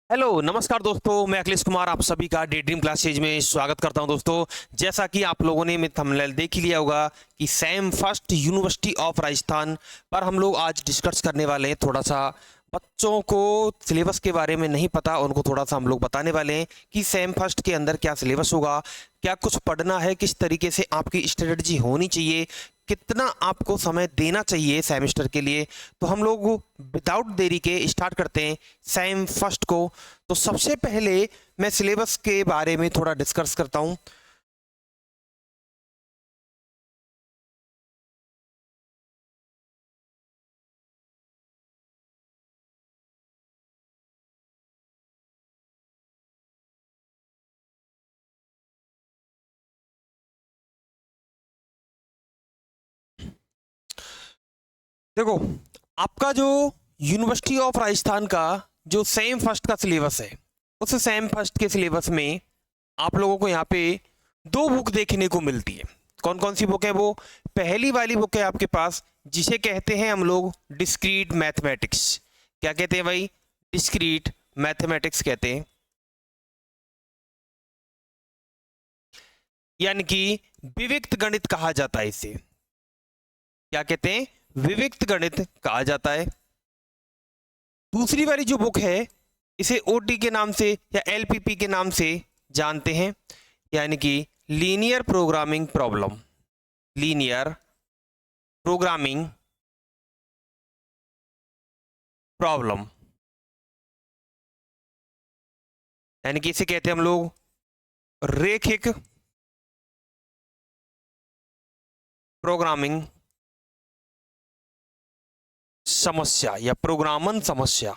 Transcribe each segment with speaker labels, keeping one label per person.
Speaker 1: Hello नमस्कार दोस्तों, मैं अखिलेश कुमार आप सभी का डे ड्रीम क्लासेज में स्वागत करता हूं। दोस्तों, जैसा कि आप लोगों ने थंबनेल देख ही लिया होगा कि Sam first university of Rajasthan पर हम लोग आज डिस्कस करने वाले हैं। थोड़ा सा बच्चों को सिलेबस के बारे में नहीं पता, उनको थोड़ा सा हम लोग बताने वाले हैं कि सैम फर्स्ट के अंदर क्या सिलेबस होगा, क्या कुछ पढ़ना है, किस तरीके से आपकी स्ट्रेटजी होनी चाहिए, कितना आपको समय देना चाहिए सेमेस्टर के लिए। तो हम लोग विदाउट देरी के स्टार्ट करते हैं सैम फर्स्ट को। तो सबसे पहले मैं सिलेबस के बारे में थोड़ा डिस्कस करता हूं। देखो, आपका जो यूनिवर्सिटी ऑफ राजस्थान का जो सैम फर्स्ट का सिलेबस है, उस सैम फर्स्ट के सिलेबस में आप लोगों को यहाँ पे दो बुक देखने को मिलती है। कौन कौन सी बुक है वो? पहली वाली बुक है आपके पास, जिसे कहते हैं हम लोग डिस्क्रीट मैथमेटिक्स। क्या कहते हैं भाई? डिस्क्रीट मैथमेटिक्स कहते हैं, यानी कि विविक्त गणित कहा जाता है इसे। क्या कहते हैं? विविक्त गणित कहा जाता है। दूसरी वाली जो बुक है, इसे ओटी के नाम से या एलपीपी के नाम से जानते हैं, यानी कि linear programming problem. Linear programming problem, यानी कि इसे कहते हैं हम लोग रेखिक प्रोग्रामिंग समस्या या प्रोग्रामन समस्या।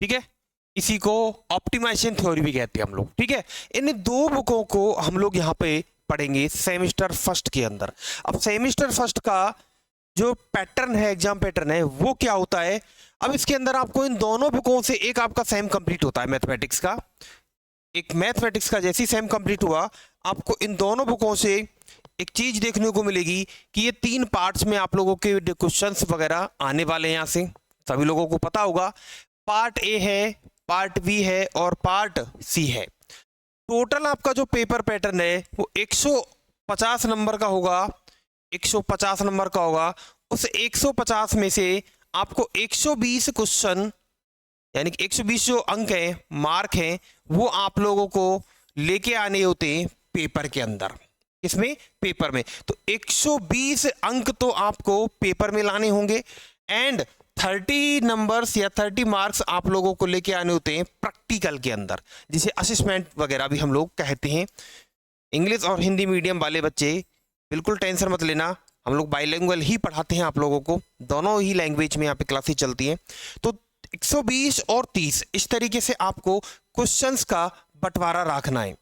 Speaker 1: ठीक है, इसी को ऑप्टिमाइजेशन थ्योरी भी कहते हैं हम लोग। ठीक है, इन दो बुकों को हम लोग यहाँ पे पढ़ेंगे सेमेस्टर फर्स्ट के अंदर। अब सेमेस्टर फर्स्ट का जो पैटर्न है, एग्जाम पैटर्न है, वो क्या होता है? अब इसके अंदर आपको इन दोनों बुकों से एक आपका सेम कंप्लीट होता है मैथमेटिक्स का। एक मैथमेटिक्स का जैसी सेम कंप्लीट हुआ, आपको इन दोनों बुकों से एक चीज देखने को मिलेगी कि ये तीन पार्ट्स में आप लोगों के क्वेश्चंस वगैरह आने वाले हैं। यहाँ से सभी लोगों को पता होगा, पार्ट ए है, पार्ट बी है और पार्ट सी है। टोटल आपका जो पेपर पैटर्न है वो 150 नंबर का होगा। 150 नंबर का होगा। उस 150 में से आपको 120 क्वेश्चन, यानी कि 120 जो अंक हैं, मार्क हैं, वो आप लोगों को लेके आने होते हैं पेपर के अंदर। इसमें पेपर में तो 120 अंक तो आपको पेपर में लाने होंगे एंड 30 नंबर्स या 30 मार्क्स आप लोगों को लेके आने होते हैं प्रैक्टिकल के अंदर, जिसे असेसमेंट वगैरह भी हम लोग कहते हैं। इंग्लिश और हिंदी मीडियम वाले बच्चे बिल्कुल टेंशन मत लेना, हम लोग बाइलिंगुअल ही पढ़ाते हैं आप लोगों को, दोनों ही लैंग्वेज में यहाँ पे क्लासेस चलती हैं। तो 120 और 30 इस तरीके से आपको क्वेश्चंस का बंटवारा रखना है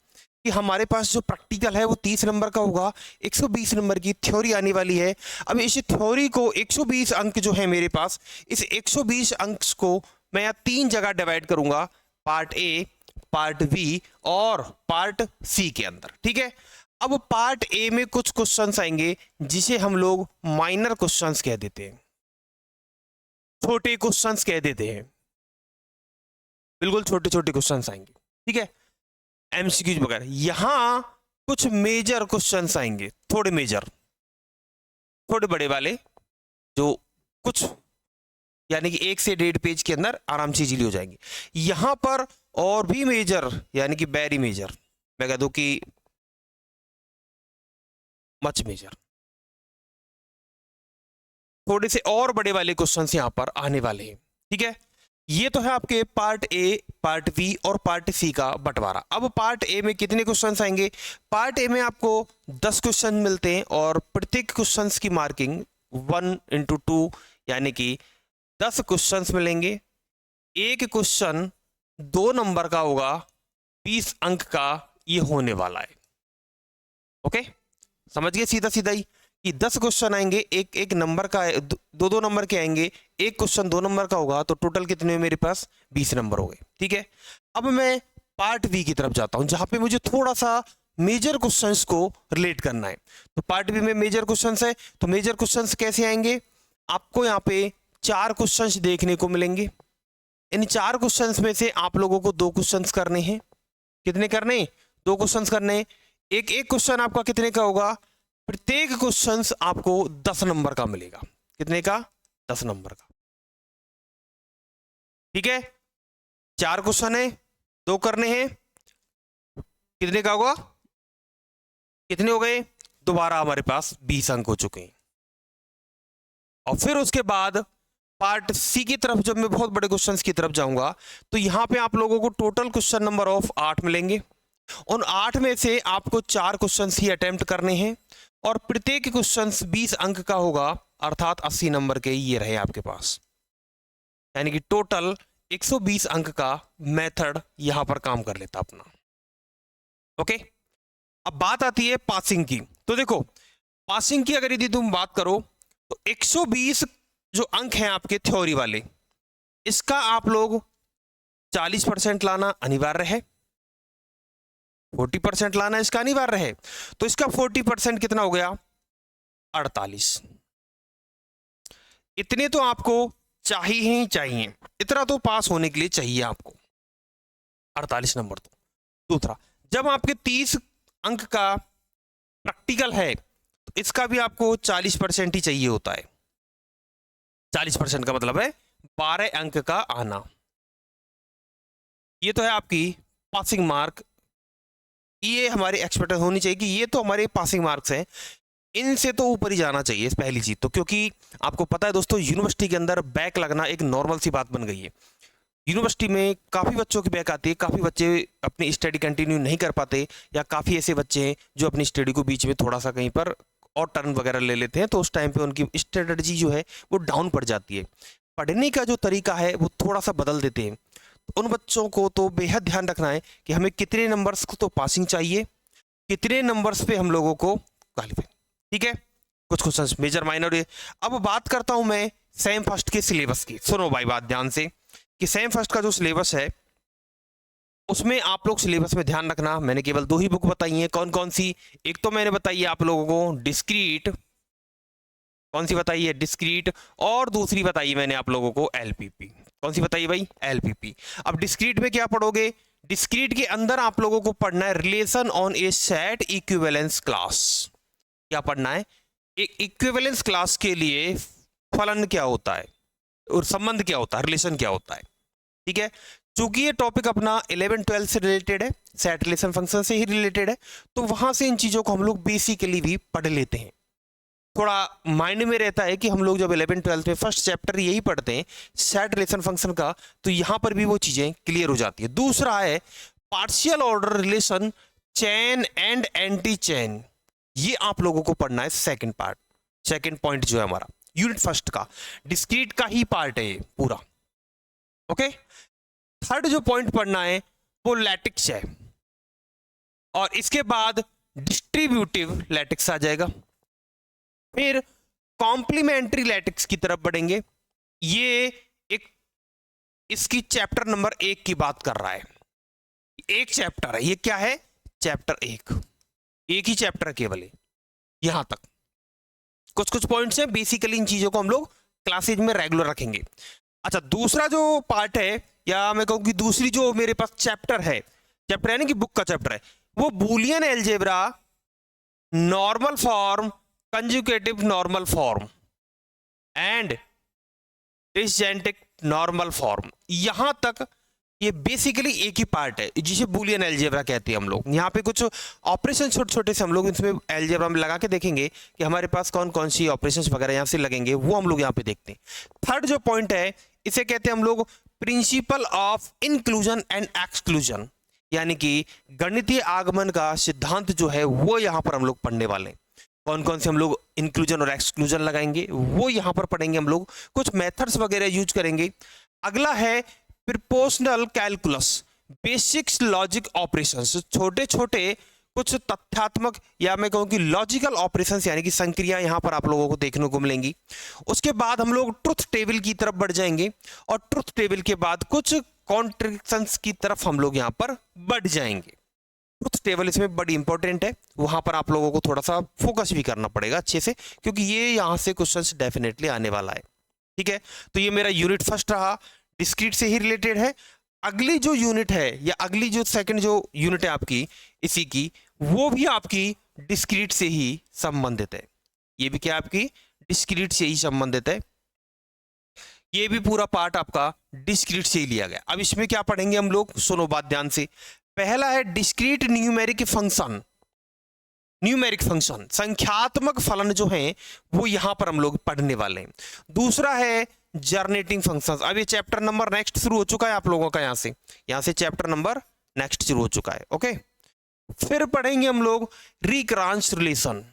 Speaker 1: कि हमारे पास जो प्रैक्टिकल है वो 30 नंबर का होगा, 120 नंबर की थ्योरी आने वाली है। अब इस थ्योरी को 120 अंक जो है मेरे पास, इस 120 अंक को मैं यहाँ तीन जगह डिवाइड करूंगा, पार्ट ए, पार्ट बी और पार्ट सी के अंदर। ठीक है, अब पार्ट ए में कुछ क्वेश्चंस आएंगे जिसे हम लोग माइनर क्वेश्चंस कह देते हैं, छोटे क्वेश्चंस कह देते हैं, बिल्कुल छोटे छोटे क्वेश्चंस आएंगे। ठीक है, एमसीक्यूज वगैरह। यहां कुछ मेजर क्वेश्चंस आएंगे, थोड़े मेजर, थोड़े बड़े वाले, जो कुछ यानी कि 1 से 1.5 पेज के अंदर आराम से इजीली हो जाएंगे। यहां पर और भी मेजर, यानी कि वेरी मेजर, मैं कह दूं कि मच मेजर, थोड़े से और बड़े वाले क्वेश्चंस यहां पर आने वाले हैं। ठीक है, ये तो है आपके पार्ट ए, पार्ट बी और पार्ट सी का बंटवारा। अब पार्ट ए में कितने क्वेश्चंस आएंगे? पार्ट ए में आपको 10 क्वेश्चन मिलते हैं और प्रत्येक क्वेश्चंस की मार्किंग 1/2, यानी कि 10 क्वेश्चंस मिलेंगे। एक क्वेश्चन 2 नंबर का होगा, 20 अंक का ये होने वाला है। ओके, समझ गए सीधा सीधा ही कि 10 क्वेश्चन आएंगे, एक एक नंबर का, दो दो नंबर के आएंगे, एक क्वेश्चन 2 नंबर का होगा, तो टोटल कितने हुए मेरे पास? 20 नंबर हो गए। ठीक है, अब मैं पार्ट बी की तरफ जाता हूं, जहां पे मुझे थोड़ा सा मेजर क्वेश्चंस को रिलेट करना है। तो पार्ट बी में मेजर क्वेश्चंस है, तो मेजर क्वेश्चंस कैसे आएंगे? आपको यहाँ पे 4 क्वेश्चंस देखने को मिलेंगे। इन 4 क्वेश्चंस में से आप लोगों को 2 क्वेश्चंस करने हैं। कितने करने? 2 क्वेश्चंस करने। एक एक क्वेश्चन आपका कितने का होगा? प्रत्येक क्वेश्चंस आपको 10 नंबर का मिलेगा। कितने का? 10 नंबर का। ठीक है, 4 क्वेश्चन है, 2 करने हैं, कितने का होगा? कितने हो गए? दोबारा हमारे पास 20 अंक हो चुके हैं। और फिर उसके बाद पार्ट सी की तरफ जब मैं बहुत बड़े क्वेश्चंस की तरफ जाऊंगा तो यहां पे आप लोगों को टोटल क्वेश्चन नंबर ऑफ 8 मिलेंगे। उन 8 में से आपको 4 क्वेश्चंस ही अटेम्प्ट करने हैं और प्रत्येक क्वेश्चंस 20 अंक का होगा, अर्थात 80 नंबर के ये रहे आपके पास। यानी कि टोटल 120 अंक का मेथड यहां पर काम कर लेता अपना। ओके, अब बात आती है पासिंग की। तो देखो, पासिंग की अगर यदि तुम बात करो तो 120 जो अंक हैं आपके थ्योरी वाले, इसका आप लोग 40% लाना अनिवार्य है, 40% लाना इसका अनिवार्य है। तो इसका 40% कितना हो गया? 48। इतने तो आपको चाहिए ही चाहिए, इतना तो पास होने के लिए चाहिए आपको, 48 नंबर। तो दूसरा, जब आपके 30 अंक का प्रैक्टिकल है तो इसका भी आपको 40% ही चाहिए होता है। 40% का मतलब है 12 अंक का आना। ये तो है आपकी पासिंग मार्क। ये हमारी एक्सपेक्टेशन होनी चाहिए कि ये तो हमारे पासिंग मार्क्स हैं, इनसे तो ऊपर ही जाना चाहिए पहली चीज तो। क्योंकि आपको पता है दोस्तों, यूनिवर्सिटी के अंदर बैक लगना एक नॉर्मल सी बात बन गई है। यूनिवर्सिटी में काफ़ी बच्चों की बैक आती है, काफ़ी बच्चे अपनी स्टडी कंटिन्यू नहीं कर पाते, या काफ़ी ऐसे बच्चे हैं जो अपनी स्टडी को बीच में थोड़ा सा कहीं पर और टर्न वगैरह ले लेते हैं, तो उस टाइम पे उनकी स्ट्रेटजी जो है वो डाउन पड़ जाती है। पढ़ने का जो तरीका है वो थोड़ा सा बदल देते हैं। उन बच्चों को तो बेहद ध्यान रखना है कि हमें कितने नंबर्स को तो पासिंग चाहिए, कितने नंबर्स पे हम लोगों को क्वालिफाई। ठीक है, कुछ क्वेश्चंस मेजर माइनर। अब बात करता हूं मैं सेम फर्स्ट के सिलेबस की। सुनो भाई बात ध्यान से, कि सेम फर्स्ट का जो सिलेबस है उसमें आप लोग सिलेबस में ध्यान रखना। मैंने केवल 2 ही बुक बताई हैं। कौन कौन सी? एक तो मैंने बताई है आप लोगों को डिस्क्रीट, कौन सी बताई है? डिस्क्रीट। और दूसरी बताई है मैंने आप लोगों को एलपीपी। कौन सी बताई भाई? एलपीपी। अब डिस्क्रीट में क्या पढ़ोगे? डिस्क्रीट के अंदर आप लोगों को पढ़ना है relation on A set equivalence class. क्या पढ़ना है? एक इक्विवेलेंस क्लास के लिए फलन क्या होता है और संबंध क्या होता है, रिलेशन क्या होता है। ठीक है, चूंकि ये टॉपिक अपना 11-12 से रिलेटेड है, सेट रिलेशन फंक्शन से ही रिलेटेड है, तो वहां से इन चीजों को हम लोग बेसिकली भी पढ़ लेते हैं। थोड़ा माइंड में रहता है कि हम लोग जब 11-12 में फर्स्ट चैप्टर यही पढ़ते हैं सेट रिलेशन फंक्शन का, तो यहां पर भी वो चीजें क्लियर हो जाती है। दूसरा है partial order relation, chain and anti chain. ये आप लोगों को पढ़ना है सेकंड पार्ट, सेकंड पॉइंट जो है हमारा यूनिट फर्स्ट का, डिस्क्रीट का ही पार्ट है ये पूरा। ओके, थर्ड जो पॉइंट पढ़ना है वो लैटिक्स है, और इसके बाद डिस्ट्रीब्यूटिव लैटिक्स आ जाएगा। फिर कॉम्प्लीमेंट्री लैटिक्स की तरफ बढ़ेंगे। ये एक इसकी चैप्टर नंबर 1 की बात कर रहा है, एक चैप्टर है ये। क्या है? चैप्टर 1, एक ही चैप्टर केवल है यहां तक। कुछ कुछ पॉइंट्स हैं, बेसिकली इन चीजों को हम लोग क्लासेज में रेगुलर रखेंगे। अच्छा, दूसरा जो पार्ट है, या मैं कहूँ कि दूसरी जो मेरे पास चैप्टर है, चैप्टर यानी कि बुक का चैप्टर है, वो boolean algebra, normal form, conjugative normal form and disjunctive normal form. यहां तक ये बेसिकली एक ही पार्ट है जिसे बूलियन एलजेब्रा कहते हैं हम लोग। यहाँ पे कुछ ऑपरेशन छोटे छोटे से हम लोग इसमें एलजेब्रा में लगा के देखेंगे कि हमारे पास कौन कौन सी ऑपरेशंस वगैरह यहाँ से लगेंगे, वो हम लोग यहाँ पे देखते हैं। थर्ड जो पॉइंट है इसे कहते हैं हम लोग principle of inclusion and exclusion, यानी कि गणितीय आगमन का सिद्धांत जो है वो यहाँ पर हम लोग पढ़ने वाले हैं। कौन कौन से हम लोग इंक्लूजन और एक्सक्लूजन लगाएंगे वो यहाँ पर पढ़ेंगे हम लोग, कुछ मेथड्स वगैरह यूज करेंगे। अगला है proportional calculus, basics logic operations, छोटे छोटे कुछ तथ्यात्मक या मैं कहूँ कि लॉजिकल ऑपरेशंस यानी कि संक्रिया यहाँ पर आप लोगों को देखने को मिलेंगी। उसके बाद हम लोग ट्रुथ टेबल की तरफ बढ़ जाएंगे, और ट्रुथ टेबल के बाद कुछ कॉन्ट्रडिक्शंस की तरफ हम लोग यहाँ पर बढ़ जाएंगे। ट्रुथ टेबल इसमें बड़ी इंपॉर्टेंट है, वहां पर आप लोगों को थोड़ा सा फोकस भी करना पड़ेगा अच्छे से, क्योंकि ये यहाँ से क्वेश्चंस डेफिनेटली आने वाला है। ठीक है, तो ये मेरा यूनिट फर्स्ट रहा, डिस्क्रीट से ही रिलेटेड है। अगली जो यूनिट है या अगली जो सेकंड जो यूनिट है आपकी इसी की, वो भी आपकी डिस्क्रीट से ही संबंधित है। ये भी क्या आपकी डिस्क्रीट से ही संबंधित है। ये भी पूरा पार्ट आपका डिस्क्रीट से ही लिया गया। अब इसमें क्या पढ़ेंगे हम लोग, सुनो बात ध्यान से। पहला है discrete numeric function. Numeric function संख्यात्मक फलन जो है वो यहां पर हम लोग पढ़ने वाले हैं। दूसरा है जनरेटिंग फंक्शंस। अब ये चैप्टर नंबर नेक्स्ट शुरू हो चुका है आप लोगों का, यहां से चैप्टर नंबर नेक्स्ट शुरू हो चुका है। ओके, फिर पढ़ेंगे हम लोग रिकरांस रिलेशन,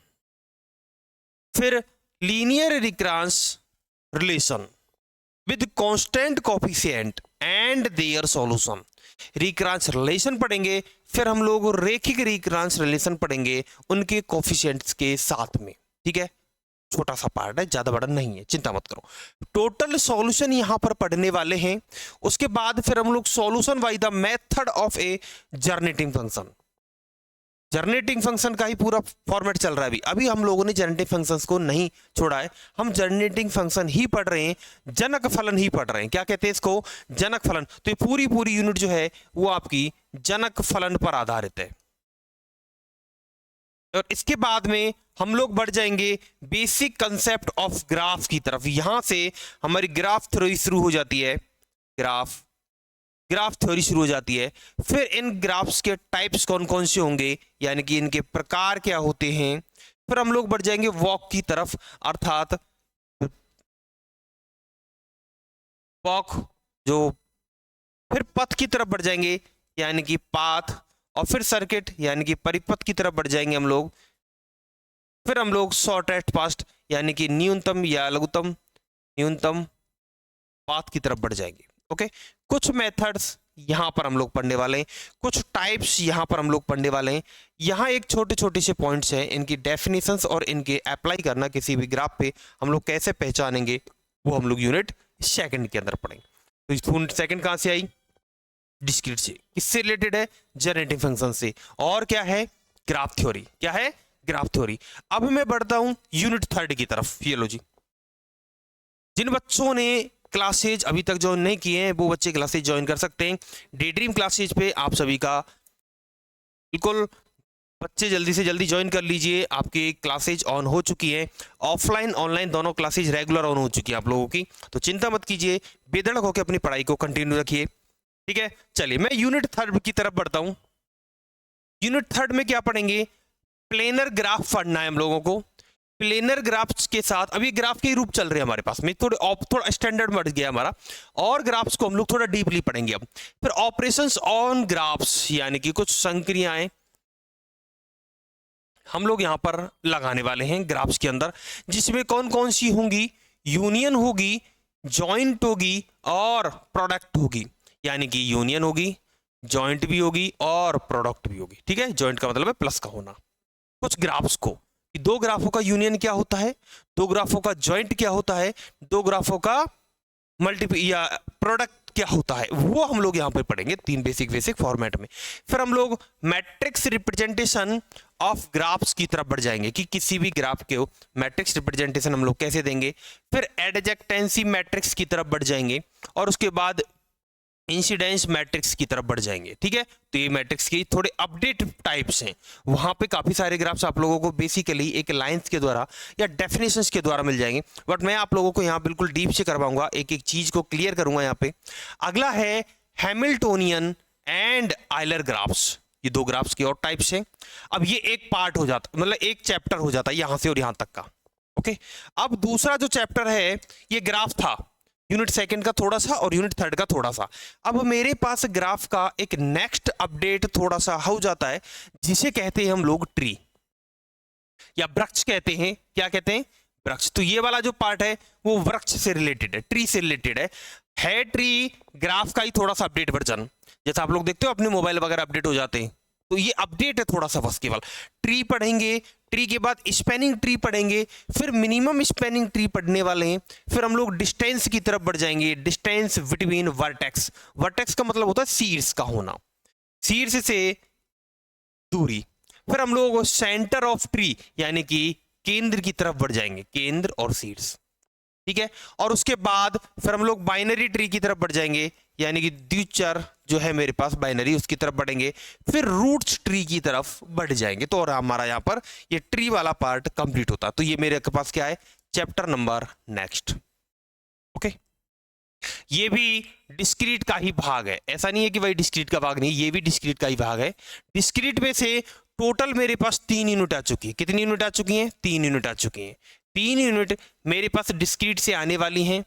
Speaker 1: फिर linear recurrence relation with constant coefficient and their solution. Recurrence relation पढ़ेंगे, फिर हम लोग रेखिक रिकरांस रिलेशन पढ़ेंगे उनके कोफिशिएंट्स के साथ में। ठीक है, छोटा सा पार्ट है, ज्यादा बड़ा नहीं है, चिंता मत करो। टोटल सॉल्यूशन यहां पर पढ़ने वाले हैं। उसके बाद फिर हम लोग solution by the method of A generating function. Generating function का ही पूरा फॉर्मेट चल रहा है अभी हम लोगों ने जनरेटिंग फंक्शंस को नहीं छोड़ा है, हम जनरेटिंग फंक्शन ही पढ़ रहे हैं, जनक फलन ही पढ़ रहे हैं। क्या कहते हैं इसको, जनक फलन। तो ये पूरी यूनिट जो है वो आपकी जनक फलन पर आधारित है। और इसके बाद में हम लोग बढ़ जाएंगे बेसिक कंसेप्ट ऑफ ग्राफ की तरफ। यहां से हमारी ग्राफ थ्योरी शुरू हो जाती है, ग्राफ थ्योरी शुरू हो जाती है। फिर इन ग्राफ्स के टाइप्स कौन कौन से होंगे, यानी कि इनके प्रकार क्या होते हैं। फिर हम लोग बढ़ जाएंगे वॉक की तरफ, अर्थात वॉक जो, फिर पथ की तरफ बढ़ जाएंगे यानी कि पाथ, और फिर सर्किट यानी कि परिपथ की तरफ बढ़ जाएंगे हम लोग। फिर हम लोग शॉर्टेस्ट पाथ यानी कि न्यूनतम या लघुतम न्यूनतम पाथ की तरफ बढ़ जाएंगे। ओके, कुछ मेथड्स यहां पर हम लोग पढ़ने वाले हैं, कुछ टाइप्स यहां पर हम लोग पढ़ने वाले हैं। यहां एक छोटे से पॉइंट्स हैं, इनकी डेफिनेशंस और इनके अप्लाई करना किसी भी ग्राफ पे हम लोग कैसे पहचानेंगे, वो हम लोग यूनिट सेकंड के अंदर पढ़ेंगे। तो यूनिट सेकंड कहां से आई, डिस्क्रीट से। किससे रिलेटेड है, जनरेटिंग फंक्शन से। और क्या है, ग्राफ थ्योरी। क्या है, ग्राफ थ्योरी। अब मैं बढ़ता हूं यूनिट थर्ड की तरफ। ये लो जी, जिन बच्चों ने क्लासेज अभी तक ज्वाइन नहीं किए हैं वो बच्चे क्लासेज ज्वाइन कर सकते हैं। डे ड्रीम क्लासेज पे आप सभी का बिल्कुल, बच्चे जल्दी से जल्दी ज्वाइन कर लीजिए। आपकी क्लासेज ऑन हो चुकी है, ऑफलाइन ऑनलाइन दोनों क्लासेज रेगुलर ऑन हो चुकी है आप लोगों की। तो चिंता मत कीजिए, बेधड़क होकर अपनी पढ़ाई को कंटिन्यू रखिए। ठीक है, चलिए मैं यूनिट थर्ड की तरफ बढ़ता हूं। यूनिट थर्ड में क्या पढ़ेंगे, प्लेनर ग्राफ पढ़ना है हम लोगों को। प्लेनर ग्राफ्स के साथ, अभी ग्राफ के रूप चल रहे हैं हमारे पास में, थोड़ा स्टैंडर्ड बढ़ गया हमारा, और ग्राफ्स को हम लोग थोड़ा डीपली पढ़ेंगे अब। फिर ऑपरेशंस ऑन ग्राफ्स यानी कि कुछ संक्रियाएं हम लोग यहां पर लगाने वाले हैं ग्राफ्स के अंदर, जिसमें कौन कौन सी होंगी, यूनियन होगी, जॉइंट होगी और प्रोडक्ट होगी। यानी कि यूनियन होगी, जॉइंट भी होगी और प्रोडक्ट भी होगी। ठीक है, जॉइंट का मतलब है प्लस का होना। कुछ ग्राफ्स को, दो ग्राफों का यूनियन क्या होता है, दो ग्राफों का जॉइंट क्या होता है, दो ग्राफों का मल्टीपल या प्रोडक्ट क्या होता है, वो हम लोग यहां पे पढ़ेंगे तीन बेसिक फॉर्मेट में। फिर हम लोग मैट्रिक्स रिप्रेजेंटेशन ऑफ ग्राफ्स की तरफ बढ़ जाएंगे कि किसी भी ग्राफ के मैट्रिक्स रिप्रेजेंटेशन हम लोग कैसे देंगे। फिर एडजेक्टेंसी मैट्रिक्स की तरफ बढ़ जाएंगे और उसके बाद इंसिडेंस मैट्रिक्स की तरफ बढ़ जाएंगे। ठीक है, तो ये मैट्रिक्स की थोड़े अपडेट टाइप्स हैं, वहां पे काफी सारे ग्राफ्स आप लोगों को बेसिकली एक लाइंस के द्वारा या डेफिनेशंस के द्वारा मिल जाएंगे, बट मैं आप लोगों को यहाँ बिल्कुल डीप से करवाऊंगा, एक एक चीज को क्लियर करूंगा यहाँ पे। अगला है हैमिल्टोनियन एंड आयलर ग्राफ्स। ये दो ग्राफ्स के और टाइप्स हैं। अब ये एक पार्ट हो जाता, मतलब एक चैप्टर हो जाता है यहां से और यहां तक का। ओके, अब दूसरा जो चैप्टर है, ये ग्राफ था यूनिट सेकंड का थोड़ा सा और यूनिट थर्ड का थोड़ा सा। अब मेरे पास ग्राफ का एक नेक्स्ट अपडेट थोड़ा सा हो जाता है, जिसे कहते हैं हम लोग ट्री या वृक्ष कहते हैं। क्या कहते हैं, वृक्ष। तो ये वाला जो पार्ट है वो वृक्ष से रिलेटेड है, ट्री से रिलेटेड है ट्री ग्राफ का ही थोड़ा सा अपडेट वर्जन। जैसा आप लोग देखते हो अपने मोबाइल वगैरह अपडेट हो जाते हैं, तो ये अपडेट है थोड़ा सा बस केवल। ट्री पढ़ेंगे, ट्री के बाद स्पैनिंग ट्री पढ़ेंगे, फिर मिनिमम स्पैनिंग ट्री पढ़ने वाले हैं। फिर हम लोग डिस्टेंस की तरफ बढ़ जाएंगे, डिस्टेंस बिटवीन वर्टेक्स। वर्टेक्स का मतलब होता है शीर्ष का होना, शीर्ष से दूरी। फिर हम लोग सेंटर ऑफ ट्री यानी कि केंद्र की तरफ बढ़ जाएंगे, केंद्र और शीर्ष। ठीक है। और उसके बाद फिर हम लोग बाइनरी ट्री की तरफ बढ़ जाएंगे, यानी कि द्विचर जो है मेरे पास बाइनरी, उसकी तरफ बढ़ेंगे, फिर रूट्स ट्री की तरफ बढ़ जाएंगे। तो और हमारा यहाँ पर ये ट्री वाला पार्ट कंप्लीट होता है। तो ये मेरे पास क्या है, चैप्टर नंबर नेक्स्ट। ओके, ये भी डिस्क्रीट का ही भाग है, ऐसा नहीं है कि भाई डिस्क्रीट का भाग नहीं, ये भी डिस्क्रीट का ही भाग है। डिस्क्रीट में से टोटल मेरे पास 3 यूनिट आ चुकी है। कितनी यूनिट आ चुकी हैं? 3 यूनिट आ चुकी हैं। 3 यूनिट मेरे पास डिस्क्रीट से आने वाली हैं,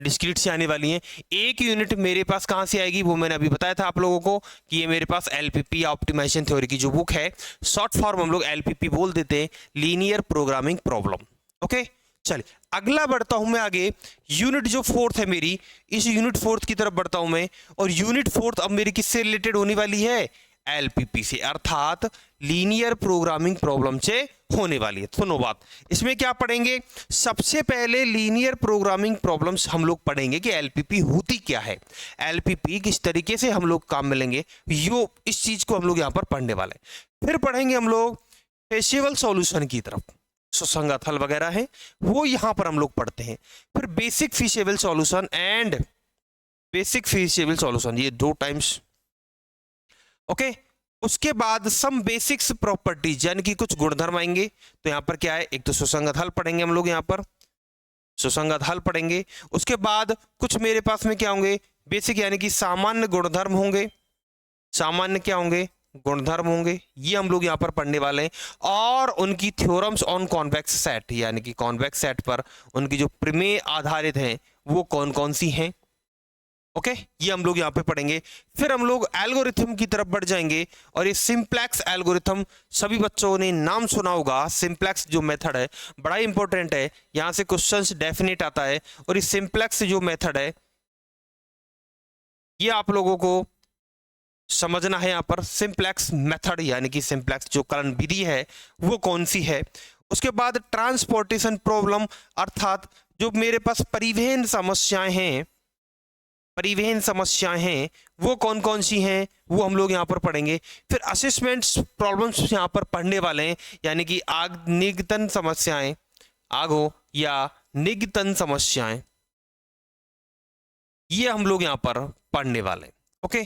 Speaker 1: डिस्क्रीट से आने वाली हैं। एक यूनिट मेरे पास कहां से आएगी, वो मैंने अभी बताया था आप लोगों को कि ये मेरे पास एलपीपी ऑप्टिमाइजेशन थ्योरी की जो बुक है, शॉर्ट फॉर्म हम लोग एलपीपी बोल देते हैं, लीनियर प्रोग्रामिंग प्रॉब्लम। ओके, चलिए अगला बढ़ता हूं मैं आगे। यूनिट जो फोर्थ है मेरी, इस यूनिट फोर्थ की तरफ बढ़ता हूं मैं। और यूनिट फोर्थ अब मेरी किससे रिलेटेड होने वाली है? एलपीपी से, अर्थात लीनियर प्रोग्रामिंग प्रॉब्लम से होने वाली है। सुनो बात, इसमें क्या पढ़ेंगे? सबसे पहले लीनियर प्रोग्रामिंग प्रॉब्लम्स हम लोग पढ़ेंगे कि एलपीपी होती क्या है, एलपीपी किस तरीके से हम लोग काम मिलेंगे, यो इस चीज को हम लोग यहां पर पढ़ने वाले हैं। फिर पढ़ेंगे हम लोग फेशियल सॉल्यूशन की तरफ, सुसंगत हल वगैरह है वो यहां पर हम लोग पढ़ते हैं। फिर basic feasible solution and basic feasible solution, ये 2 टाइम्स। ओके, उसके बाद सम बेसिक्स प्रॉपर्टीज, यानी कि कुछ गुणधर्म आएंगे। तो यहां पर क्या है, एक तो सुसंगत हल पढ़ेंगे हम लोग, यहां पर सुसंगत हल पढ़ेंगे। उसके बाद कुछ मेरे पास में क्या होंगे, बेसिक यानी कि सामान्य गुणधर्म होंगे। सामान्य क्या होंगे? गुणधर्म होंगे, ये हम लोग यहां पर पढ़ने वाले हैं। और उनकी थ्योरम्स ऑन कॉन्वेक्स सेट, यानी कि कॉन्वेक्स सेट पर उनकी जो प्रमेय आधारित हैं वो कौन कौन सी हैं। ओके, ये हम लोग यहाँ पे पढ़ेंगे। फिर हम लोग एल्गोरिथम की तरफ बढ़ जाएंगे। और ये सिंप्लेक्स एल्गोरिथम, सभी बच्चों ने नाम सुना होगा। सिंप्लेक्स जो मेथड है बड़ा इंपॉर्टेंट है, यहाँ से क्वेश्चंस डेफिनेट आता है। और ये सिंप्लेक्स जो मेथड है ये आप लोगों को समझना है। यहाँ पर सिंप्लेक्स मेथड यानी कि सिंप्लेक्स जो कलन विधि है वो कौन सी है। उसके बाद ट्रांसपोर्टेशन प्रॉब्लम, अर्थात जो मेरे पास परिवहन समस्याएं हैं, परिवहन समस्याएं हैं वो कौन कौन सी हैं वो हम लोग यहाँ पर पढ़ेंगे। फिर असेसमेंट्स प्रॉब्लम्स यहाँ पर पढ़ने वाले हैं, यानी कि आग निगतन समस्याएं, आग हो या निगतन समस्याएं, ये हम लोग यहाँ पर पढ़ने वाले हैं। ओके,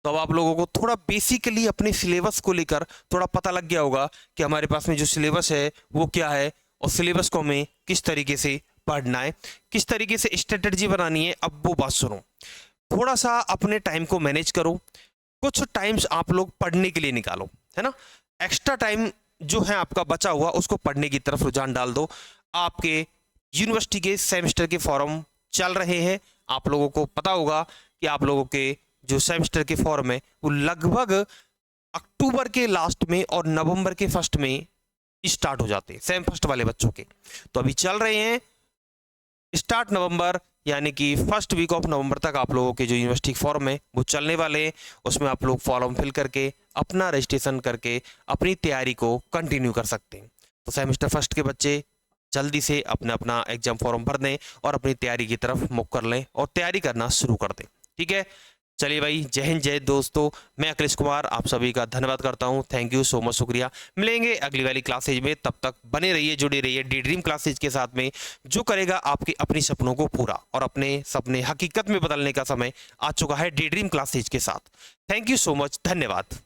Speaker 1: तो अब आप लोगों को थोड़ा बेसिकली अपने सिलेबस को लेकर थोड़ा पता लग गया होगा कि हमारे पास में जो सिलेबस है वो क्या है, और सिलेबस को हमें किस तरीके से पढ़ना है, किस तरीके से स्ट्रेटजी बनानी है। अब वो बात सुनो, थोड़ा सा अपने टाइम को मैनेज करो, कुछ टाइम्स आप लोग पढ़ने के लिए निकालो, है ना। एक्स्ट्रा टाइम जो है आपका बचा हुआ उसको पढ़ने की तरफ रुझान डाल दो। आपके यूनिवर्सिटी के सेमेस्टर के फॉर्म चल रहे हैं, आप लोगों को पता होगा कि आप लोगों के जो सेमेस्टर के फॉर्म है वो लगभग अक्टूबर के लास्ट में और नवंबर के फर्स्ट में स्टार्ट हो जाते हैं, सेम फर्स्ट वाले बच्चों के। तो अभी चल रहे हैं स्टार्ट नवंबर, यानी कि फर्स्ट वीक ऑफ नवंबर तक आप लोगों के जो यूनिवर्सिटी फॉर्म है वो चलने वाले हैं। उसमें आप लोग फॉर्म फिल करके अपना रजिस्ट्रेशन करके अपनी तैयारी को कंटिन्यू कर सकते हैं। तो सेमेस्टर फर्स्ट के बच्चे जल्दी से अपना अपना एग्जाम फॉर्म भर दें और अपनी तैयारी की तरफ मुख कर लें और तैयारी करना शुरू कर दें। ठीक है, चलिए भाई, जय हिंद जय दोस्तों। मैं अखिलेश कुमार आप सभी का धन्यवाद करता हूं। थैंक यू सो मच, शुक्रिया। मिलेंगे अगली वाली क्लासेज में, तब तक बने रहिए, जुड़े रहिए डी ड्रीम क्लासेज के साथ में, जो करेगा आपके अपने सपनों को पूरा और अपने सपने हकीकत में बदलने का समय आ चुका है डी ड्रीम क्लासेज के साथ। थैंक यू सो मच, धन्यवाद।